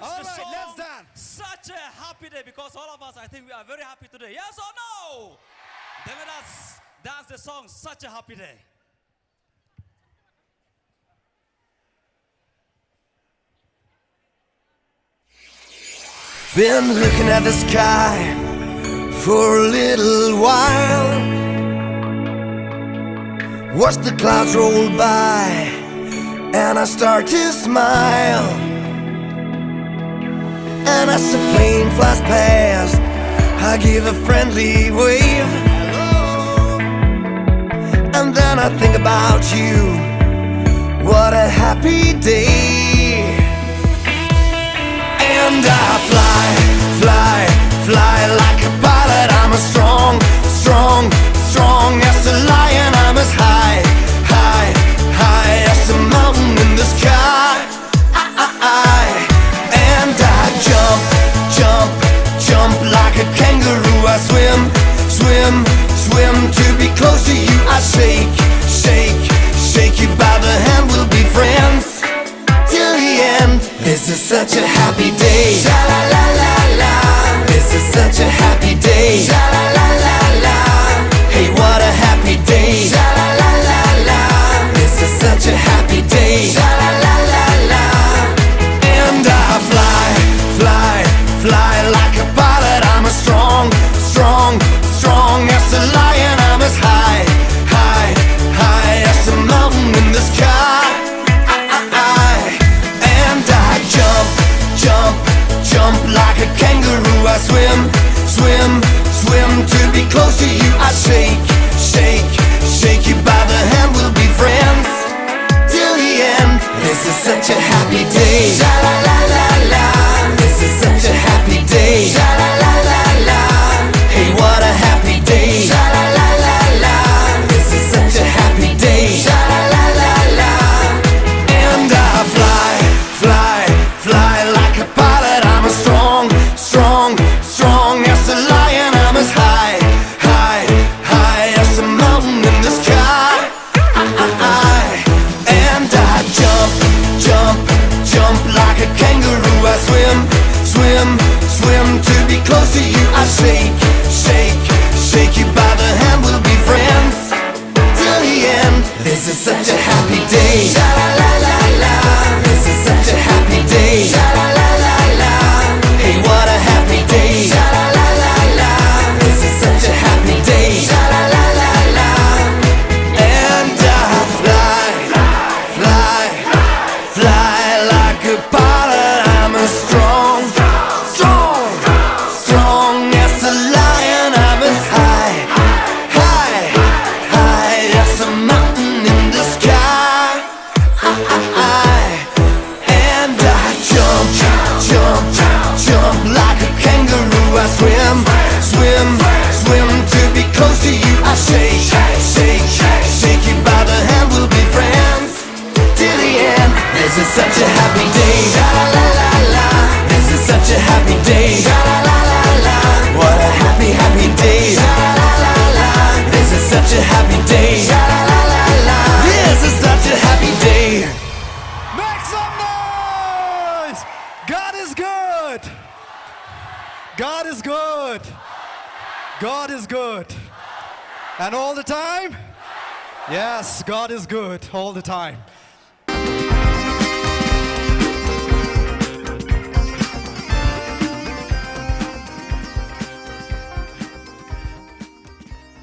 All right, let's dance. Such a happy day because all of us, I think we are very happy today. Yes or no? Then let us dance the song, Such a Happy Day. Been looking at the sky for a little while. Watch the clouds roll by and I start to smile. And as the plane flies past, I give a friendly wave. Hello. And then I think about you. What a happy day. And I fly, fly, fly like a pilot. I'm as strong, strong, strong as a lion. I'm as high, high, high as a mountain in the sky. And I jump, jump, jump like a kangaroo. I swim, swim, swim to be close to you. I shake, shake, shake you by the hand. We'll be friends till the end. This is such a happy day. Sha la la la la. This is such a happy day. Sha la la la la. Hey, what a happy day. Sha la la la la. This is such a happy day. Sha la la la la. And I fly, fly, fly like a pilot. I'm as strong, strong, strong as a lion. I'm as high, high, high as a mountain in the sky. Jump, jump like a kangaroo. I swim, swim, swim to be close to you. I shake, shake, shake you by the hand. We'll be friends till the end. This is such a happy day. Sha la la la la. This is such a happy day. Sha la la la la. Hey, what a happy day. Sha la la la la. This is such a happy day. Sha la la la la. And I fly, fly, fly like a pilot. I'm as strong, strong, strong as a lion. I'm as high, high, high as a mountain in the sky. And I jump, jump, jump like a kangaroo. I swim, swim, swim to be close to you. I shake, shake, shake you by the hand. We'll be friends till the end. This is such a happy day. Sha la la la la. This is such a happy day. Sha la la la la. Hey, what a happy day. Sha la la la la. This is such a happy day. Sha la la la la. And I fly, fly, fly like a pilot. I'm as strong, strong, strong as a lion. I'm as high, high, high as a mountain in the sky. And I jump, jump, jump like a kangaroo. I swim, swim, swim to be close to you. I shake, shake, shake you by the hand. We'll be friends till the end. This is such a happy day. Sha la la la la. This is such a happy day. Sha la la la la. What a happy, happy day. Sha la la la la. This is such a happy day. Sha la la la la. This is such a happy day. Make some noise! God is good. God is good. God is good. And all the time? Yes, God is good all the time.